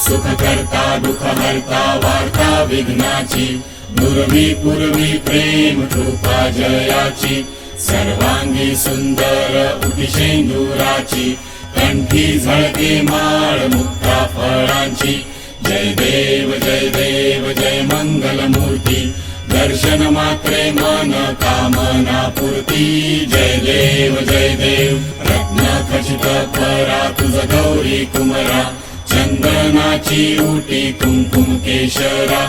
सुख करता दुःख हरता वार्ता विघ्नाची नुरवी पूर्वी प्रेम कृपा जयाची सर्वांगी सुंदर उटिशेंदुराची कंठी झळके माळ मुक्ता फळांची जय देव जय मंगल मूर्ती दर्शन मात्रे मन कामना पूर्ती जय देव रत्न खचित परा तुझ गौरी कुमरा चंदनाची उटी कुंकुम केशरा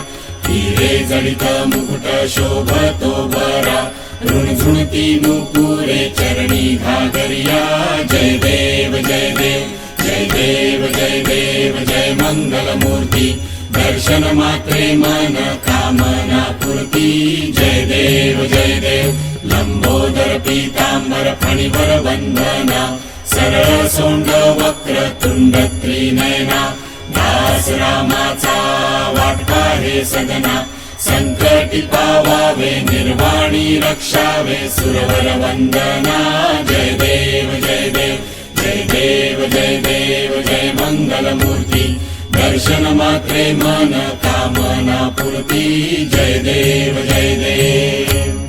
हिरे जडित मुकुट शोभतो बरा ऋणझुणती नुपुरे चरणी घागरिया जय देव जय मंगल मूर्ती दर्शन मात्रे मन कामना पूर्ती जय देव लंबोदर पीतांबर फणिवर वंदना सरळ सोंड वक्र तुंड त्रिनयना दास रामाचा वाटपा हे सगना संकटी पावावे निर्वाणी रक्षावे सुरवर वंदना जय देव जय मंगल मूर्ती दर्शन मात्रे मन कामना पूर्ती जय देव